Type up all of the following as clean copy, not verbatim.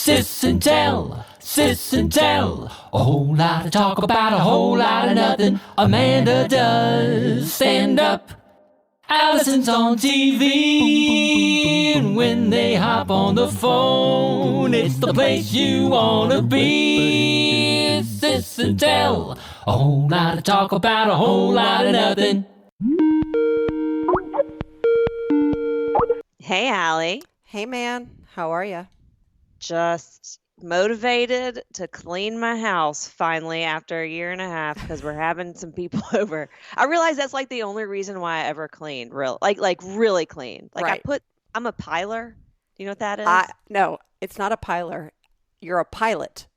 Sis and tell. A whole lot of talk about a whole lot of nothing. Amanda does stand up. Alison's on TV. And when they hop on the phone, it's the place you want to be. Sis and tell. A whole lot of talk about a whole lot of nothing. Hey, Allie. Hey, man. How are you? Just motivated to clean my house finally after a year and a half because we're having some people over. I realize that's like the only reason why I ever clean, really clean. Right. I'm a piler. Do you know what that is? No, it's not a piler. You're a pilot.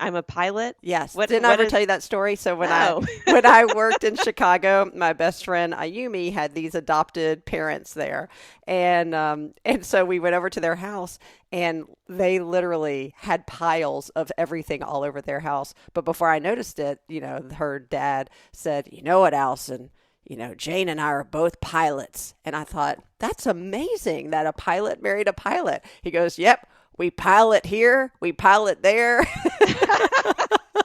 I'm a pilot? Yes. Didn't I ever tell you that story? So when I worked in Chicago, my best friend Ayumi had these adopted parents there. And so we went over to their house and they literally had piles of everything all over their house. But before I noticed it, her dad said, "You know what, Alison? Jane and I are both pilots." And I thought, that's amazing that a pilot married a pilot. He goes, "Yep. We pilot here, we pilot there."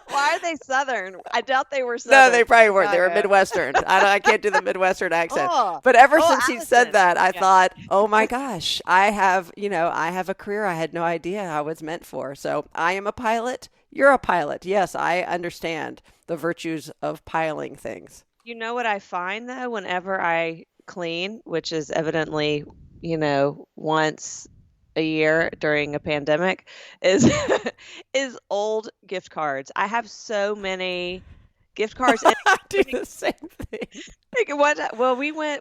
Why are they Southern? I doubt they were Southern. No, they probably weren't. They were Midwestern. I can't do the Midwestern accent. But ever since he said that, I thought, oh my gosh, I have a career I had no idea I was meant for. So I am a pilot. You're a pilot. Yes, I understand the virtues of piling things. You know what I find, though, whenever I clean, which is evidently, once a year during a pandemic, is old gift cards. I have so many gift cards. I do the same thing.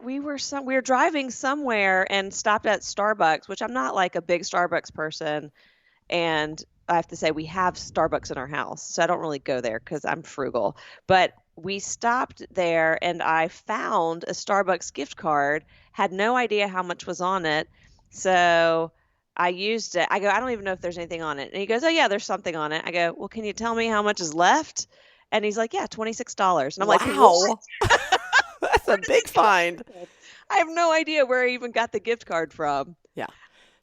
We were driving somewhere and stopped at Starbucks, which I'm not like a big Starbucks person, and I have to say we have Starbucks in our house, so I don't really go there because I'm frugal. But we stopped there and I found a Starbucks gift card, had no idea how much was on it, so I used it. I go, I don't even know if there's anything on it. And he goes, oh, yeah, there's something on it. I go, well, can you tell me how much is left? And he's like, yeah, $26. And I'm like, wow. That's a big find. I have no idea where I even got the gift card from. Yeah.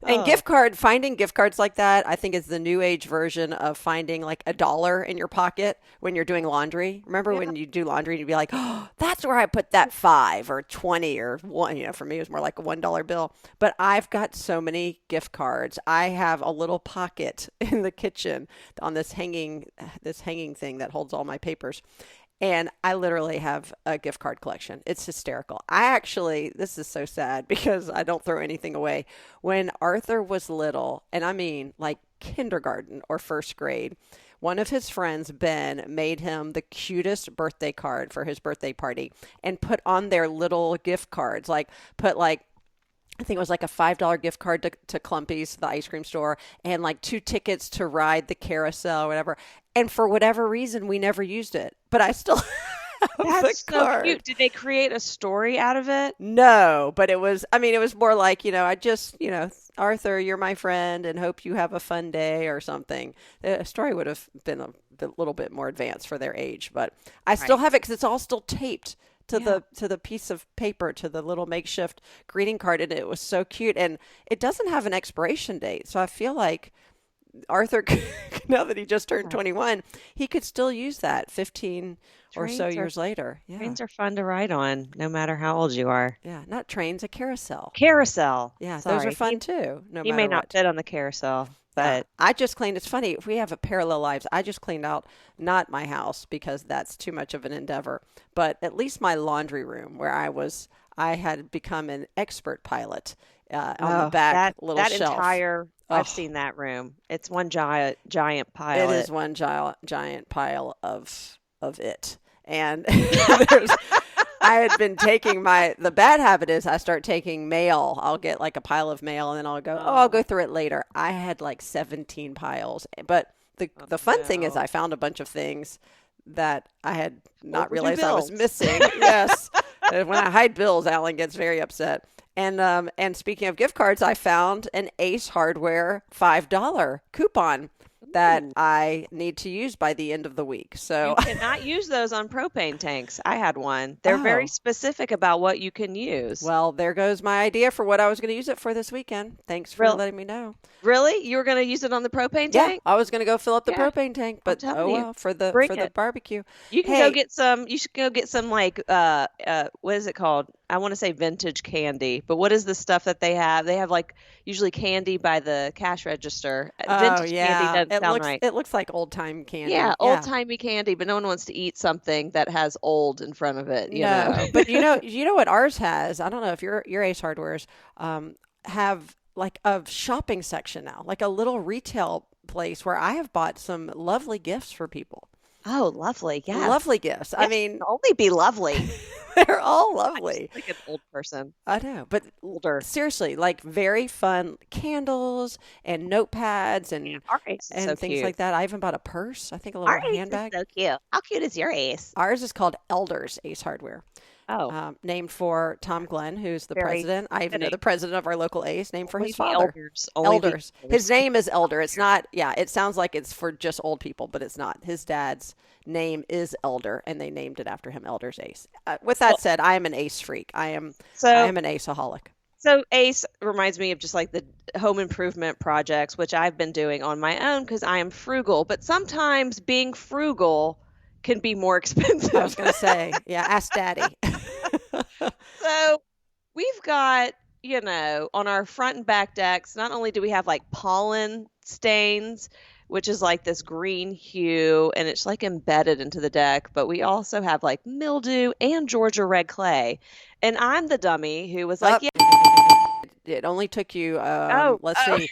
And finding gift cards like that, I think is the new age version of finding like $1 in your pocket when you're doing laundry. Remember when you do laundry and you'd be like, oh, that's where I put that 5 or 20 or 1, for me it was more like a $1 bill. But I've got so many gift cards. I have a little pocket in the kitchen on this hanging thing that holds all my papers. And I literally have a gift card collection. It's hysterical. This is so sad because I don't throw anything away. When Arthur was little, and I mean like kindergarten or first grade, one of his friends, Ben, made him the cutest birthday card for his birthday party and put on their little gift cards, I think it was like a $5 gift card to Clumpy's, the ice cream store, and like 2 tickets to ride the carousel or whatever. And for whatever reason, we never used it. But I still have That's the card. So cute. Did they create a story out of it? No, but it was more like, Arthur, you're my friend and hope you have a fun day or something. The story would have been a little bit more advanced for their age. But I still have it because it's all still taped to the piece of paper, to the little makeshift greeting card, and it was so cute. And it doesn't have an expiration date, so I feel like Arthur, now that he just turned 21, he could still use that 15 or so years later. Yeah. Trains are fun to ride on, no matter how old you are. Yeah, not trains, a carousel. Carousel. Yeah, those are fun too. He may not fit on the carousel. But I just cleaned. It's funny. We have a parallel lives. I just cleaned out not my house because that's too much of an endeavor, but at least my laundry room where I had become an expert pilot on the back little shelf. I've seen that room. It's one giant pile. It is one giant pile of it. And I had been taking the bad habit is I start taking mail. I'll get like a pile of mail and then I'll go, I'll go through it later. I had like 17 piles. But the fun thing is I found a bunch of things that I had not realized I was missing. Yes. When I hide bills, Alan gets very upset. And speaking of gift cards, I found an Ace Hardware $5 coupon. that I need to use by the end of the week. So you cannot use those on propane tanks. I had one. They're very specific about what you can use. Well, there goes my idea for what I was going to use it for this weekend. Thanks for letting me know. Really? You were going to use it on the propane tank? Yeah, I was going to go fill up the propane tank, but for the barbecue. You can go get some. You should go get some like what is it called? I want to say vintage candy, but what is the stuff that they have? They have like usually candy by the cash register. Vintage candy doesn't sound right. It looks like old time candy. Yeah, old timey candy, but no one wants to eat something that has old in front of it. You know? But you know what ours has? I don't know if your Ace Hardwares have like a shopping section now, like a little retail place where I have bought some lovely gifts for people. Oh, lovely. Yeah. Lovely gifts. Yes, I mean, only be lovely. They're all lovely. I'm like an old person. I know, but older. Seriously, like very fun candles and notepads and so things cute. like that. I even bought a purse. I think a little handbag. Is so cute. How cute is your Ace? Ours is called Elders Ace Hardware. Oh. Named for Tom Glenn, who's the president. I even know the president of our local Ace, named for his father. Elders. His name is Elder. It's not, it sounds like it's for just old people, but it's not. His dad's name is Elder, and they named it after him, Elder's Ace. With that said, I am an Ace freak. I am an Aceaholic. So Ace reminds me of just like the home improvement projects, which I've been doing on my own because I am frugal. But sometimes being frugal can be more expensive. I was going to say, ask Daddy. So we've got, on our front and back decks, not only do we have like pollen stains, which is like this green hue and it's like embedded into the deck, but we also have like mildew and Georgia red clay. And I'm the dummy who was like, it only took you, let's see,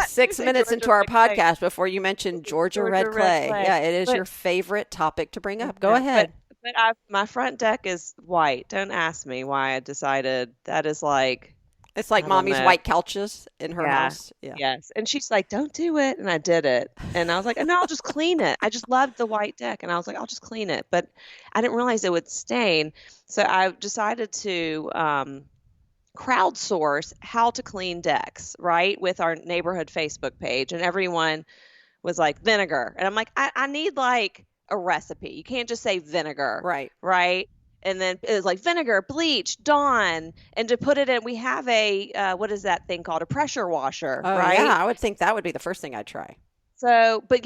6 minutes Georgia into our red clay. podcast before you mentioned Georgia red clay. Yeah, it is your favorite topic to bring up. Go ahead. But my front deck is white. Don't ask me why I decided that is like. It's like mommy's white couches in her house. Yeah. Yes. And she's like, don't do it. And I did it. And I was like, no, I'll just clean it. I just loved the white deck. And I was like, I'll just clean it. But I didn't realize it would stain. So I decided to crowdsource how to clean decks, right, with our neighborhood Facebook page. And everyone was like, vinegar. And I'm like, I need like a recipe. You can't just say vinegar. Right. And then it was like vinegar, bleach, Dawn, and to put it in, we have a what is that thing called? A pressure washer, right? Yeah, I would think that would be the first thing I'd try. So, but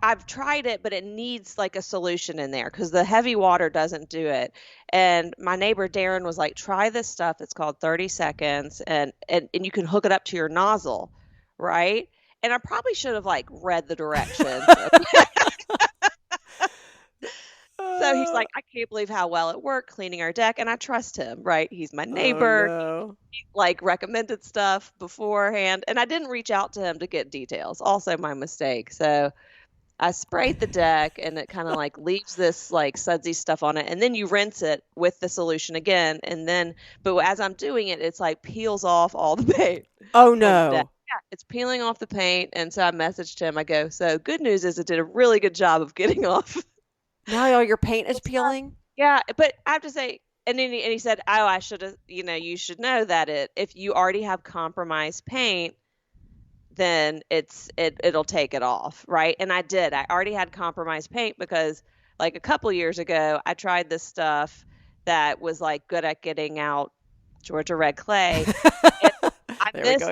I've tried it, but it needs like a solution in there because the heavy water doesn't do it. And my neighbor Darren was like, try this stuff. It's called 30 seconds, and you can hook it up to your nozzle, right? And I probably should have like read the directions. So he's like, I can't believe how well it worked cleaning our deck. And I trust him, right? He's my neighbor. No. He like recommended stuff beforehand. And I didn't reach out to him to get details. Also my mistake. So I sprayed the deck and it kind of like leaves this like sudsy stuff on it. And then you rinse it with the solution again. And then, but as I'm doing it, it's like peels off all the paint. Oh no. Yeah, it's peeling off the paint. And so I messaged him. I go, so good news is it did a really good job of getting off. Now all your paint is peeling? Yeah, but I have to say, and he said, oh, I should have, you should know that if you already have compromised paint, then it'll take it off, right? And I did. I already had compromised paint because like a couple years ago, I tried this stuff that was like good at getting out Georgia red clay. I missed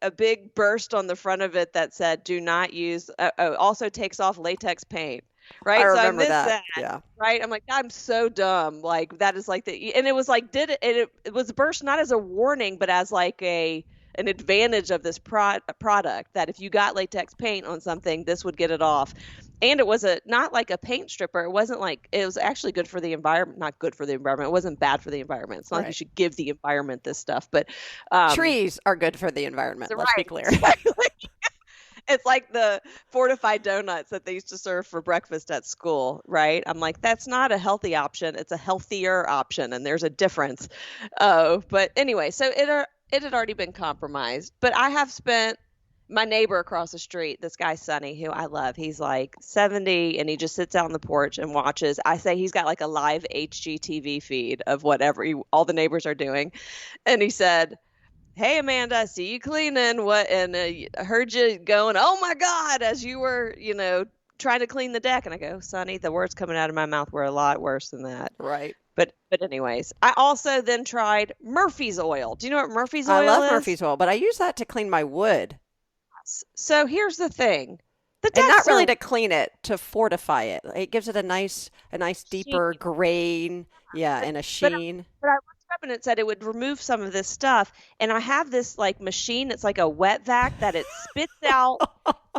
a big burst on the front of it that said, do not use, also takes off latex paint. Right. I remember I missed that. Yeah. Right. I'm like, I'm so dumb. Like that is like and it was like, it was burst not as a warning, but as like an advantage of this product that if you got latex paint on something, this would get it off. And it was not like a paint stripper. It wasn't like, it was actually good for the environment, not good for the environment. It wasn't bad for the environment. It's not like you should give the environment this stuff, but trees are good for the environment. Let's be clear. Exactly. It's like the fortified donuts that they used to serve for breakfast at school, right? I'm like, that's not a healthy option. It's a healthier option, and there's a difference. But anyway, so it had already been compromised. But I have spent my neighbor across the street, this guy Sonny, who I love. He's like 70, and he just sits out on the porch and watches. I say he's got like a live HGTV feed of whatever all the neighbors are doing, and he said, hey, Amanda, I see you cleaning. What? And I heard you going, oh my God, as you were, trying to clean the deck. And I go, Sonny, the words coming out of my mouth were a lot worse than that. Right. But anyways, I also then tried Murphy's oil. Do you know what Murphy's oil I is? love Murphy's oil, but I use that to clean my wood. So here's the thing. The And not decks really are to clean it, to fortify it. It gives it a nice deeper grain, and a sheen. But I looked up and it said it would remove some of this stuff. And I have this like machine. It's like a wet vac that it spits out.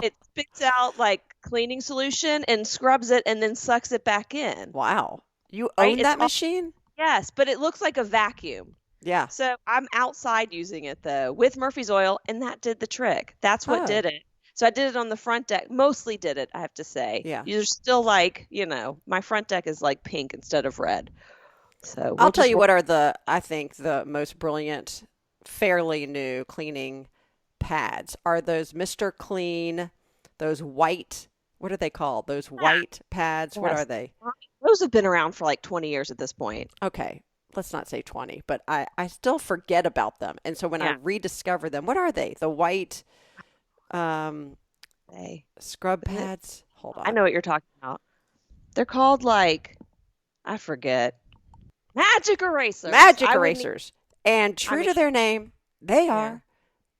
It spits out like cleaning solution and scrubs it and then sucks it back in. Wow. You Right? own that machine? Yes, but it looks like a vacuum. Yeah. So I'm outside using it though with Murphy's oil, and that did the trick. That's what did it. So I did it on the front deck. Mostly did it, I have to say. Yeah. You're still like, my front deck is like pink instead of red. So I'll tell you what are I think the most brilliant, fairly new cleaning pads are those Mr. Clean, those white, what are they called? Those white pads. What Yes. are they? Those have been around for like 20 years at this point. Okay. Let's not say 20, but I still forget about them. And so when I rediscover them, what are they? The white scrub pads? Hold on. I know what you're talking about. They're called like, I forget. Magic erasers. Magic erasers. And true to their name, they are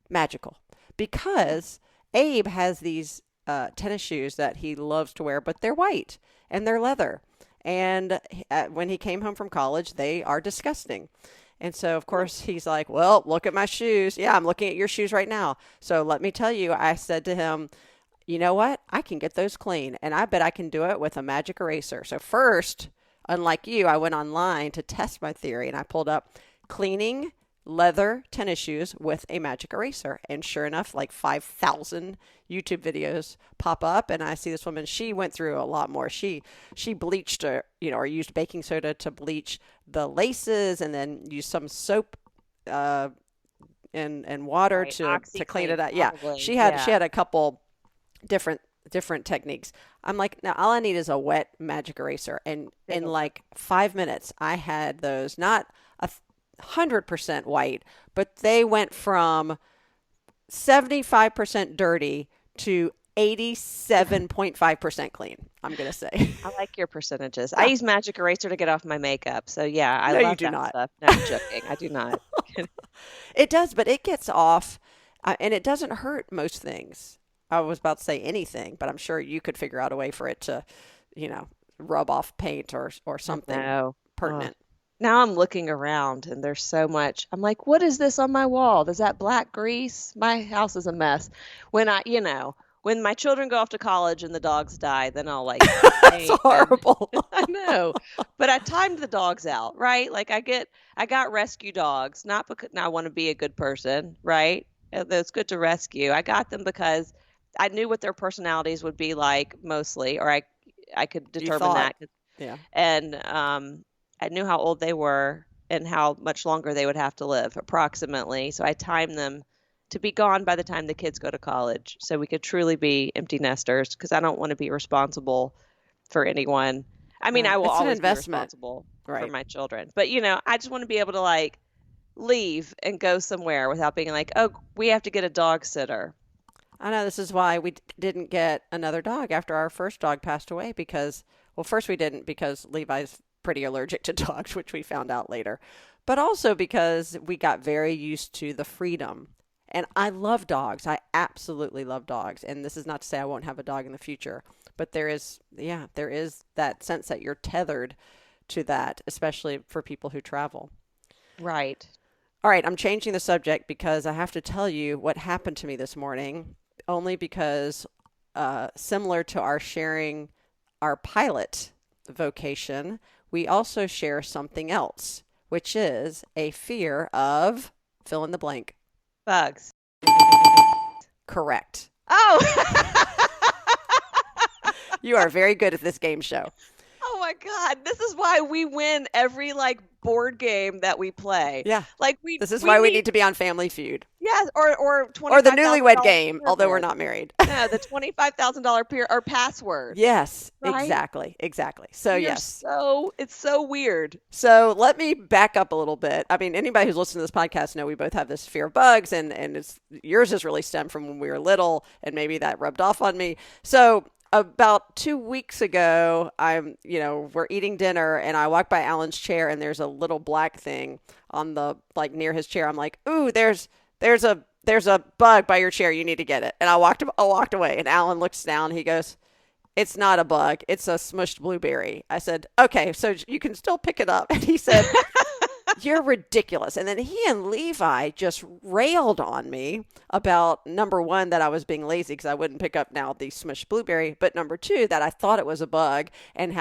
magical. Because Abe has these tennis shoes that he loves to wear, but they're white and they're leather. And when he came home from college, they are disgusting. And so, of course, he's like, well, look at my shoes. Yeah, I'm looking at your shoes right now. So let me tell you, I said to him, you know what? I can get those clean. And I bet I can do it with a magic eraser. So first, unlike you, I went online to test my theory. And I pulled up cleaning leather tennis shoes with a magic eraser. And sure enough, like 5,000 YouTube videos pop up. And I see this woman, she went through a lot more. She bleached, or used baking soda to bleach the laces, and then used some soap and water to clean it out. Yeah. She had a couple different different I'm like, now all I need is a wet magic eraser. And in like 5 minutes, I had those, not 100% white, but they went from 75% dirty to 87.5% clean, I'm going to say. I like your percentages. I use magic eraser to get off my makeup. So yeah, I No, love you do that not. stuff. No, I'm joking. I do not. It does, but it gets off, and it doesn't hurt most things. I was about to say anything, but I'm sure you could figure out a way for it to, rub off paint or something pertinent. Now I'm looking around and there's so much. I'm like, what is this on my wall? Is that black grease? My house is a mess. When when my children go off to college and the dogs die, then I'll like. That's horrible. I know, but I timed the dogs out, right? Like I got rescue dogs, not because I want to be a good person, right? It's good to rescue. I got them because I knew what their personalities would be like mostly, or I could determine that. Yeah. And I knew how old they were and how much longer they would have to live approximately. So I timed them to be gone by the time the kids go to college, so we could truly be empty nesters, because I don't want to be responsible for anyone. I mean, I will always be responsible for my children. But, I just want to be able to like leave and go somewhere without being like, oh, we have to get a dog sitter. I know, this is why we didn't get another dog after our first dog passed away, because, well, first we didn't because Levi's pretty allergic to dogs, which we found out later, but also because we got very used to the freedom. And I love dogs. I absolutely love dogs. And this is not to say I won't have a dog in the future, but there is that sense that you're tethered to that, especially for people who travel. Right. All right. I'm changing the subject because I have to tell you what happened to me this morning, only because similar to our sharing our pilot vocation, we also share something else, which is a fear of fill in the blank. Bugs. Correct. Oh. You are very good at this game show. Oh my God. This is why we win every like board game that we play. Yeah. Like This is why we need to be on Family Feud. Yes, or Or the newlywed $25,000 game, although we're password. not married. No, the $25,000 or password. Yes, Right? exactly. So yes. It's so weird. So let me back up a little bit. I mean, anybody who's listening to this podcast know we both have this fear of bugs, and yours has really stemmed from when we were little, and maybe that rubbed off on me. So about 2 weeks ago, we're eating dinner, and I walked by Alan's chair, and there's a little black thing on the near his chair. I'm like, ooh, there's a bug by your chair. You need to get it. And I walked away, and Alan looks down. He goes, it's not a bug. It's a smushed blueberry. I said, okay, so you can still pick it up. And he said, you're ridiculous. And then he and Levi just railed on me about, number one, that I was being lazy because I wouldn't pick up now the smushed blueberry. But number two, that I thought it was a bug, and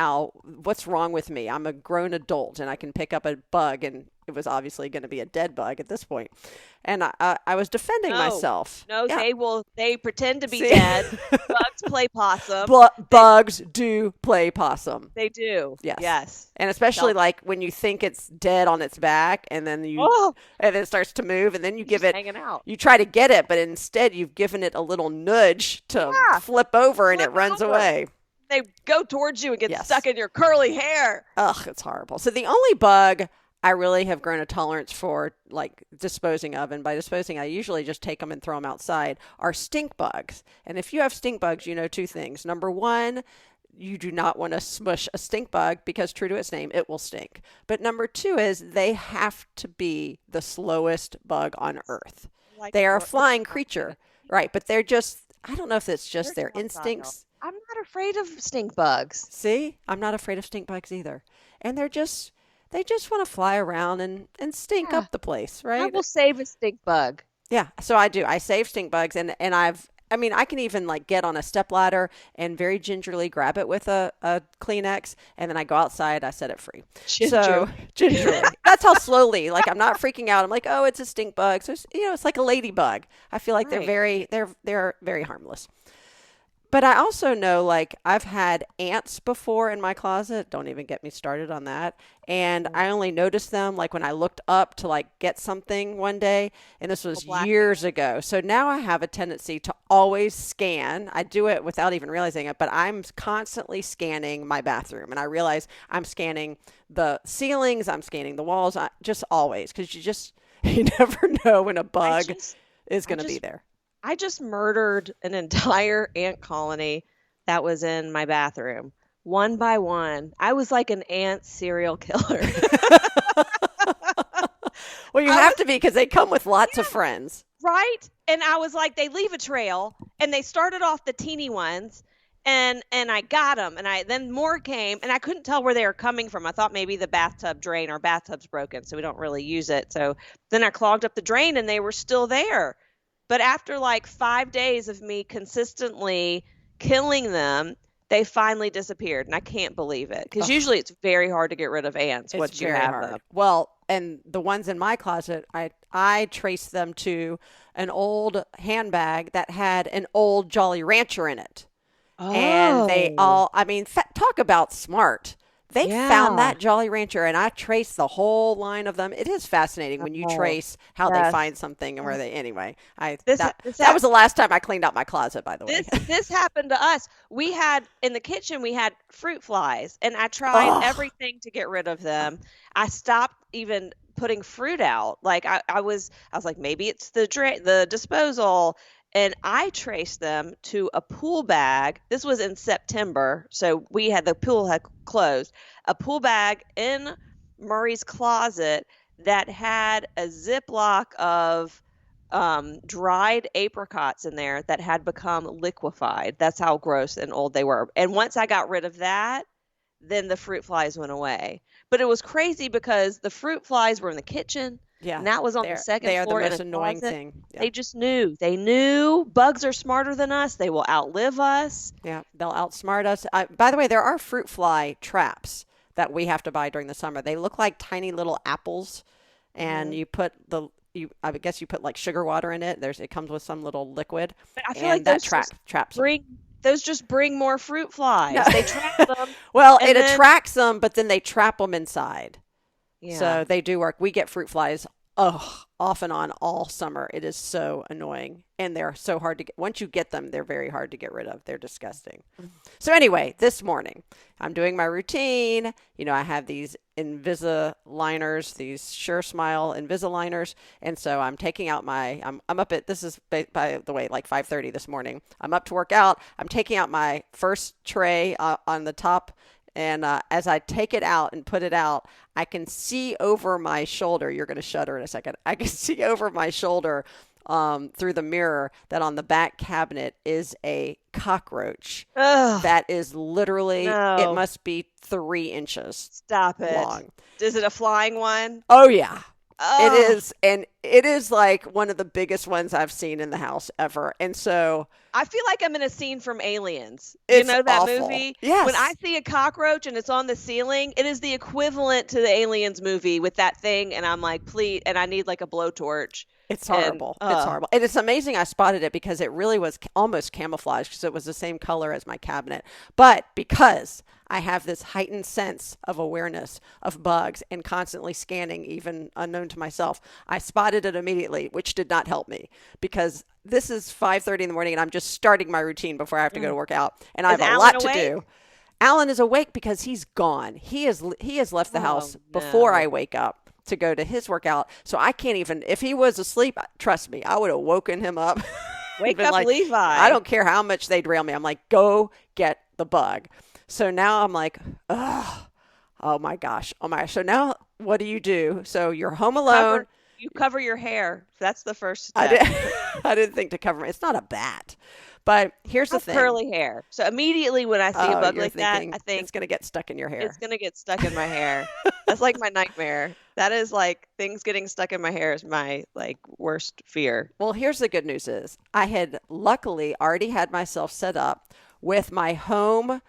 what's wrong with me? I'm a grown adult and I can pick up a bug, and it was obviously going to be a dead bug at this point. And I was defending myself. No, yeah. they pretend to be dead. Bugs play possum. Bugs do play possum. They do. Yes. And especially like when you think it's dead on its back, and then and it starts to move, and then you give it, hanging out. You try to get it, but instead you've given it a little nudge to flip over, and it runs away. They go towards you and get stuck in your curly hair. Ugh, it's horrible. So the only bug I really have grown a tolerance for, like, disposing of, and by disposing, I usually just take them and throw them outside, are stink bugs. And if you have stink bugs, you know two things. Number one, you do not want to smush a stink bug because, true to its name, it will stink. But number two is they have to be the slowest bug on earth. They are a flying creature, right? But they're just, I don't know if it's just their instincts. I'm not afraid of stink bugs. See, I'm not afraid of stink bugs either. And they just want to fly around and stink up the place, right? I will save a stink bug. Yeah, so I do. I save stink bugs, and I can even like get on a stepladder and very gingerly grab it with a Kleenex, and then I go outside, I set it free. So gingerly. That's how slowly, like, I'm not freaking out. I'm like, oh, it's a stink bug. So it's like a ladybug. I feel like they're very harmless. But I also know, like, I've had ants before in my closet. Don't even get me started on that. And I only noticed them, like, when I looked up to, like, get something one day. And this was years ago. So now I have a tendency to always scan. I do it without even realizing it. But I'm constantly scanning my bathroom. And I realize I'm scanning the ceilings. I'm scanning the walls. Just always. Because you never know when a bug is going to be there. I just murdered an entire ant colony that was in my bathroom, one by one. I was like an ant serial killer. Well, you have to be, because they come with lots of friends. Right? And I was like, they leave a trail, and they started off the teeny ones, and I got them, and then more came, and I couldn't tell where they were coming from. I thought maybe the bathtub drain, our bathtub's broken, so we don't really use it. So then I clogged up the drain, and they were still there. But after like 5 days of me consistently killing them, they finally disappeared. And I can't believe it. Because usually it's very hard to get rid of ants once you have them. Well, and the ones in my closet, I traced them to an old handbag that had an old Jolly Rancher in it. Oh. And they all, talk about smart. They found that Jolly Rancher, and I traced the whole line of them. It is fascinating when you trace how they find something and where they. Anyway, that was the last time I cleaned out my closet, by the way. This happened to us. We had in the kitchen. We had fruit flies, and I tried everything to get rid of them. I stopped even putting fruit out. Like I was like, maybe it's the disposal. And I traced them to a pool bag. This was in September, so the pool had closed. A pool bag in Murray's closet that had a Ziploc of dried apricots in there that had become liquefied. That's how gross and old they were. And once I got rid of that, then the fruit flies went away. But it was crazy because the fruit flies were in the kitchen. Yeah, and that was on the second floor. They are the most annoying thing. Yeah. They just knew. They knew bugs are smarter than us. They will outlive us. Yeah, they'll outsmart us. By the way, there are fruit fly traps that we have to buy during the summer. They look like tiny little apples, and you put I guess you put like sugar water in it. It comes with some little liquid. But I feel like those traps those just bring more fruit flies. No. They trap them. Well, and it then- attracts them, but then they trap them inside. Yeah. So they do work. We get fruit flies off and on all summer. It is so annoying. And they're so hard to get. Once you get them, they're very hard to get rid of. They're disgusting. So anyway, this morning, I'm doing my routine. You know, I have these Invisaliners, these Sure Smile Invisaliners. And so I'm taking out I'm up at, this is by the way, like 5:30 this morning. I'm up to work out. I'm taking out my first tray on the top. And as I take it out and put it out, I can see over my shoulder. You're going to shudder in a second. I can see over my shoulder through the mirror that on the back cabinet is a cockroach that is literally, it must be 3 inches Stop it. long. Is it a flying one? Oh, yeah. Oh. It is. And it is like one of the biggest ones I've seen in the house ever. And so I feel like I'm in a scene from Aliens. It's you know that awful. movie? Yes. When I see a cockroach and it's on the ceiling, it is the equivalent to the Aliens movie with that thing. And I'm like, please, and I need like a blowtorch. It's horrible. It's horrible. And it's amazing I spotted it because it really was almost camouflage because it was the same color as my cabinet. But because I have this heightened sense of awareness of bugs and constantly scanning, even unknown to myself, I spotted it immediately, which did not help me because this is 5:30 in the morning and I'm just starting my routine before I have to go to work out. And I have a lot to do. Alan is awake because he's gone. He has left the house before I wake up to go to his workout. So I can't even, if he was asleep, trust me, I would have woken him up. Wake up, like, Levi. I don't care how much they derail me. I'm like, go get the bug. So now I'm like, ugh, oh my gosh. Oh my. So now what do you do? So you're home alone. You cover your hair. That's the first step. I didn't think to cover it. It's not a bat. But here's the thing. Curly hair. So immediately when I see a bug like that, I think it's going to get stuck in your hair. It's going to get stuck in my hair. That's like my nightmare. That is like things getting stuck in my hair is my like worst fear. Well, here's the good news is I had luckily already had myself set up with my home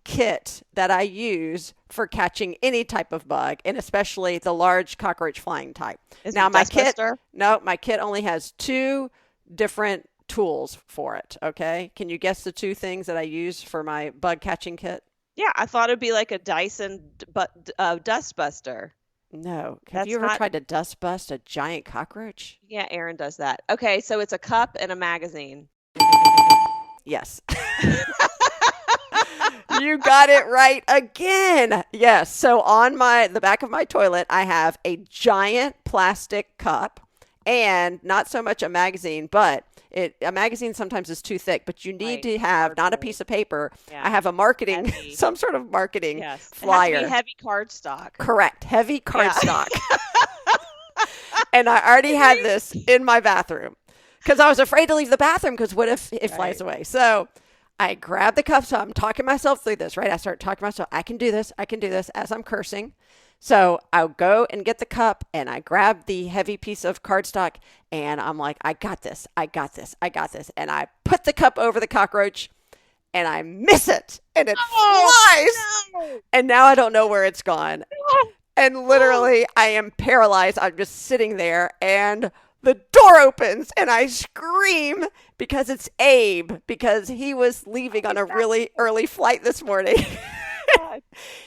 kit that I use for catching any type of bug, and especially the large cockroach flying type. Now my kit, my kit only has 2 different tools for it. Okay. Can you guess the 2 things that I use for my bug catching kit? Yeah, I thought it'd be like a Dyson dust buster. No. Have you ever tried to dust bust a giant cockroach? Yeah, Aaron does that. Okay, so it's a cup and a magazine. Yes. You got it right again. Yes. So on the back of my toilet, I have a giant plastic cup and not so much a magazine, but a magazine sometimes is too thick, but you need to have not a piece of paper. Yeah. I have a marketing, some sort of marketing flyer. It has to be heavy cardstock. Correct. Heavy cardstock. And I already had this in my bathroom because I was afraid to leave the bathroom because what if it flies away? So I grab the cup. So I'm talking myself through this, right? I start talking to myself. I can do this as I'm cursing. So I'll go and get the cup and I grab the heavy piece of cardstock and I'm like, I got this. And I put the cup over the cockroach and I miss it and it flies. No. And now I don't know where it's gone. And literally I am paralyzed. I'm just sitting there and the door opens and I scream because it's Abe because he was leaving on a really early flight this morning.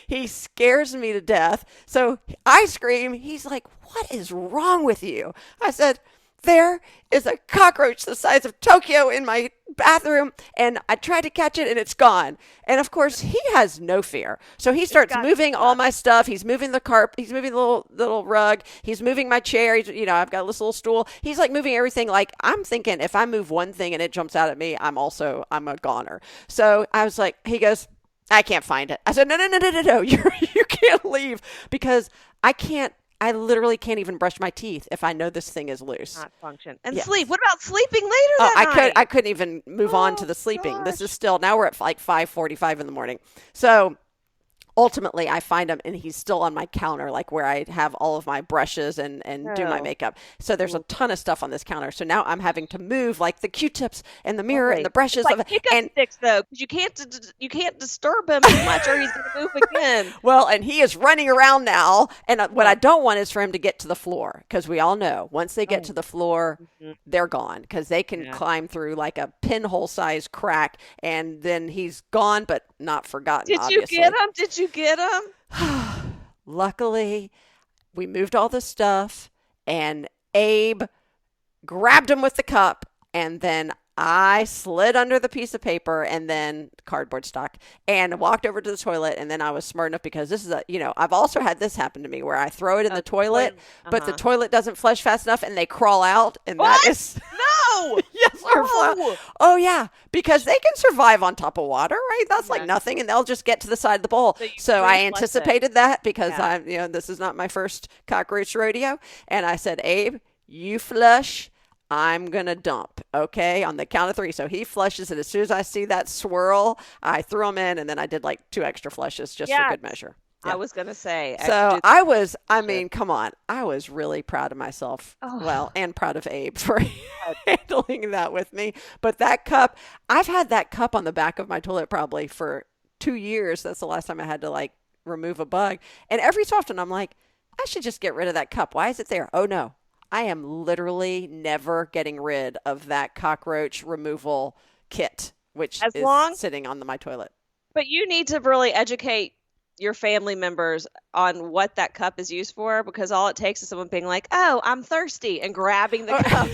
He scares me to death. So I scream. He's like, what is wrong with you? I said, there is a cockroach the size of Tokyo in my bathroom, and I tried to catch it, and it's gone. And, of course, he has no fear. So he starts moving all my stuff. He's moving the carpet. He's moving the little rug. He's moving my chair. I've got this little stool. He's, like, moving everything. Like, I'm thinking if I move one thing and it jumps out at me, I'm a goner. So I was like, he goes, I can't find it. I said, no, you can't leave because I literally can't even brush my teeth if I know this thing is loose. Not function. And sleep. What about sleeping later that night? I couldn't even move on to the sleeping. Gosh. This is still, now we're at like 5:45 in the morning. So ultimately I find him and he's still on my counter, like where I have all of my brushes and do my Oh. makeup. So there's a ton of stuff on this counter. So now I'm having to move like the Q-tips and the mirror and the brushes. It's like pickup sticks though, because you can't disturb him too much or he's going to move again. Well, and he is running around now. And what I don't want is for him to get to the floor, because we all know once they get to the floor, they're gone, because they can climb through like a pinhole size crack, and then he's gone, but not forgotten. Did obviously. you get him? Did you get him? Luckily, we moved all the stuff, and Abe grabbed him with the cup, and then I slid under the piece of paper and then cardboard stock and walked over to the toilet. And then I was smart enough, because this is I've also had this happen to me where I throw it in the toilet, but the toilet doesn't flush fast enough and they crawl out. And what? That is no. Yes, no. Oh yeah, because they can survive on top of water, right? That's like nothing, and they'll just get to the side of the bowl. So I anticipated that, because this is not my first cockroach rodeo, and I said, Abe, you flush, I'm going to dump, okay, on the count of 3. So he flushes, and as soon as I see that swirl, I threw him in, and then I did like 2 extra flushes just for good measure. Yeah. I was going to say. So come on, I was really proud of myself. Oh. Well, and proud of Abe for handling that with me. But that cup, I've had that cup on the back of my toilet probably for 2 years. That's the last time I had to like remove a bug. And every so often I'm like, I should just get rid of that cup. Why is it there? Oh no. I am literally never getting rid of that cockroach removal kit, which is sitting on my toilet. But you need to really educate your family members on what that cup is used for, because all it takes is someone being like, oh, I'm thirsty, and grabbing the cup.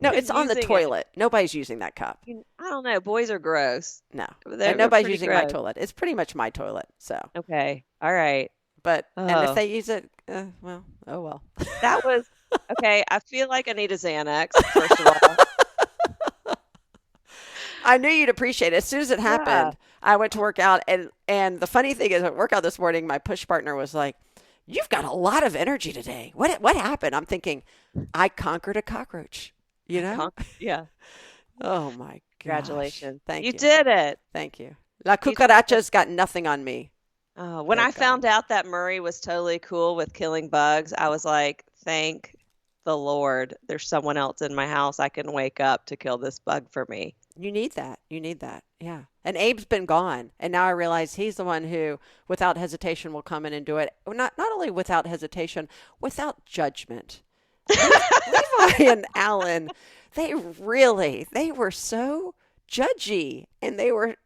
No, it's on the toilet. Nobody's using that cup. I don't know. Boys are gross. No, nobody's using my toilet. It's pretty much my toilet. So okay. All right. But and if they use it, well, oh well. That was okay. I feel like I need a Xanax, first of all. I knew you'd appreciate it. As soon as it happened, I went to work out, and the funny thing is, at workout this morning, my push partner was like, "You've got a lot of energy today. What happened?" I'm thinking, I conquered a cockroach. You know? Yeah. Oh my gosh. Congratulations. Thank you. You did it. Thank you. La cucaracha's got nothing on me. Oh, when I found out that Murray was totally cool with killing bugs, I was like, thank the Lord, there's someone else in my house I can wake up to kill this bug for me. You need that. Yeah. And Abe's been gone. And now I realize he's the one who, without hesitation, will come in and do it. Not only without hesitation, without judgment. Levi and Alan, they were so judgy. And they were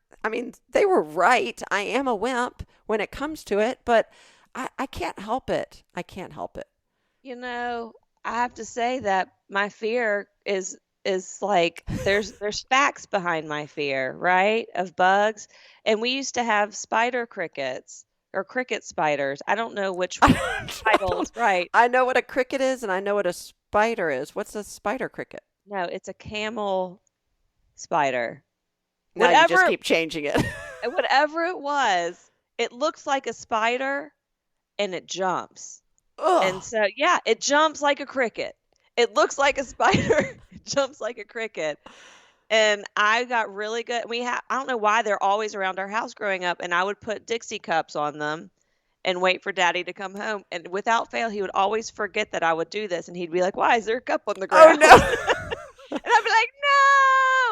right. I am a wimp when it comes to it, but I can't help it. You know, I have to say that my fear is like there's facts behind my fear, right? Of bugs. And we used to have spider crickets or cricket spiders. I don't know which titles, right? I know what a cricket is and I know what a spider is. What's a spider cricket? No, it's a camel spider. Now you just keep changing it. Whatever it was, it looks like a spider and it jumps. Ugh. And so, yeah, it jumps like a cricket. It looks like a spider. It jumps like a cricket. And I got really good. I don't know why they're always around our house growing up. And I would put Dixie cups on them and wait for Daddy to come home. And without fail, he would always forget that I would do this. And he'd be like, why is there a cup on the ground? Oh, no. And I'd be like, no.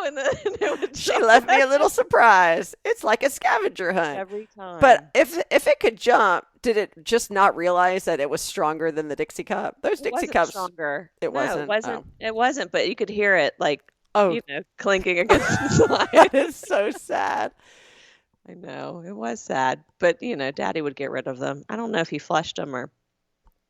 And then it would she left me a little surprise. It's like a scavenger hunt. Every time. But if it could jump, did it just not realize that it was stronger than the Dixie cup? Those Dixie cups. Stronger. It wasn't. It wasn't. Oh. It wasn't. But you could hear it clinking against the slide. That is so sad. I know. It was sad. But, Daddy would get rid of them. I don't know if he flushed them or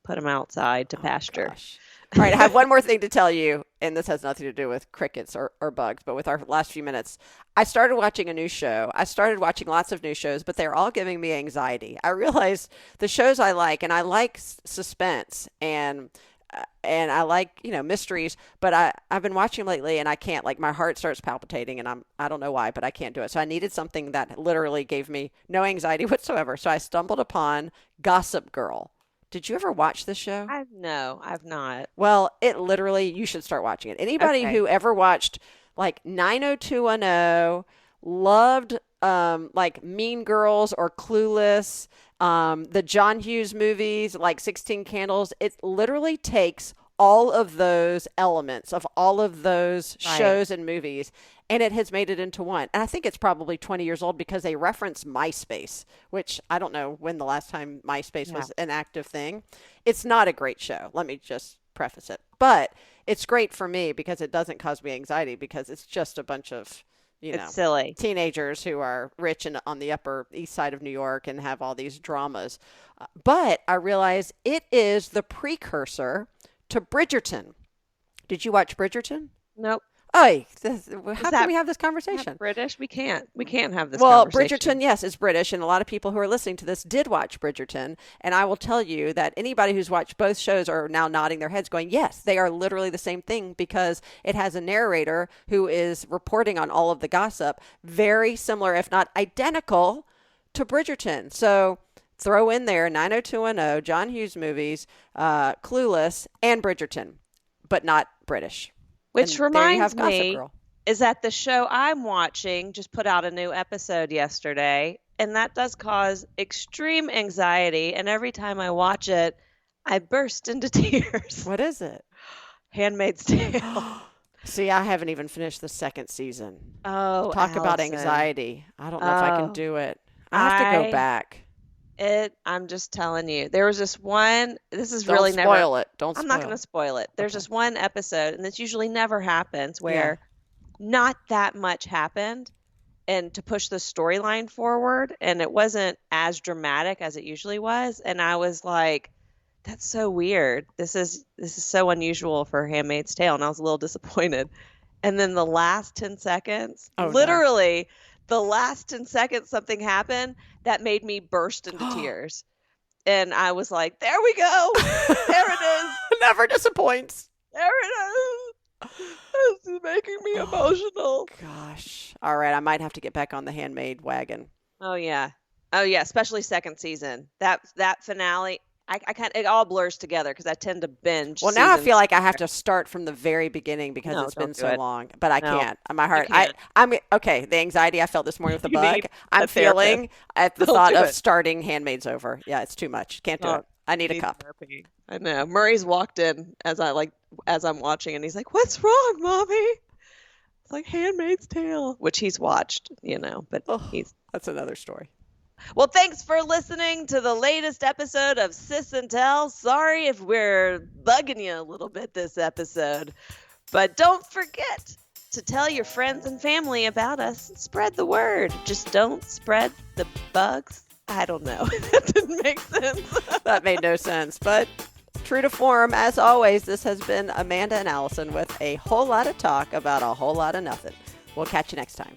put them outside to pasture. Gosh. All right, I have one more thing to tell you, and this has nothing to do with crickets or bugs, but with our last few minutes. I started watching a new show. I started watching lots of new shows, but they're all giving me anxiety. I realized the shows I like, and I like suspense, and I like, mysteries, but I've been watching lately, and I can't, like, my heart starts palpitating, and I don't know why, but I can't do it. So I needed something that literally gave me no anxiety whatsoever. So I stumbled upon Gossip Girl. Did you ever watch this show? No, I've not. Well, you should start watching it. Anybody who ever watched like 90210, loved like Mean Girls or Clueless, the John Hughes movies like 16 Candles, it literally takes all of those elements of all of those shows and movies, and it has made it into one. And I think it's probably 20 years old because they reference MySpace, which I don't know when the last time MySpace was an active thing. It's not a great show. Let me just preface it. But it's great for me because it doesn't cause me anxiety because it's just a bunch of, It's silly. teenagers who are rich and on the Upper East Side of New York and have all these dramas. But I realize it is the precursor to Bridgerton. Did you watch Bridgerton? Nope. Oh, how can we have this conversation? British? We can't have this Well, conversation. Bridgerton, yes, is British, and a lot of people who are listening to this did watch Bridgerton. And I will tell you that anybody who's watched both shows are now nodding their heads going, yes, they are literally the same thing because it has a narrator who is reporting on all of the gossip, very similar, if not identical, to Bridgerton. So throw in there 90210, John Hughes movies, Clueless, and Bridgerton, but not British. Which And there you have reminds Gossip me, Girl. is that the show I'm watching just put out a new episode yesterday, and that does cause extreme anxiety. And every time I watch it, I burst into tears. What is it? Handmaid's Tale. See, I haven't even finished the second season. Oh, Talk about Alison. anxiety. I don't know if I can Oh, do it. I have to go back. I'm just telling you. There was this one, this is Don't really never. spoil it. Don't I'm spoil not going to spoil it. There's this one episode, and this usually never happens, where not that much happened, and to push the storyline forward, and it wasn't as dramatic as it usually was, and I was like, that's so weird. This is so unusual for Handmaid's Tale, and I was a little disappointed. And then the last 10 seconds, literally the last 10 seconds, something happened that made me burst into tears. And I was like, there we go. There it is. Never disappoints. There it is. This is making me emotional. Gosh. All right. I might have to get back on the Handmaid wagon. Oh, yeah. Oh, yeah. Especially second season. That finale. I can't, it all blurs together because I tend to binge. Well, now I seasons. feel like I have to start from the very beginning because No, it's been don't do so it. long. But I No, can't. My heart. can't. I'm okay. The anxiety I felt this morning with the You bug. need I'm a therapist. feeling at the Don't thought do of it. starting Handmaid's Over. Yeah, it's too much. Can't do Oh, it. I need a Need cup. therapy. I know. Murray's walked in as I'm watching, and he's like, "What's wrong, mommy?" It's like Handmaid's Tale, which he's watched, but he's. That's another story. Well, thanks for listening to the latest episode of Sis and Tell. Sorry if we're bugging you a little bit this episode, but don't forget to tell your friends and family about us. Spread the word. Just don't spread the bugs. I don't know. That didn't make sense. That made no sense. But true to form, as always, this has been Amanda and Allison with a whole lot of talk about a whole lot of nothing. We'll catch you next time.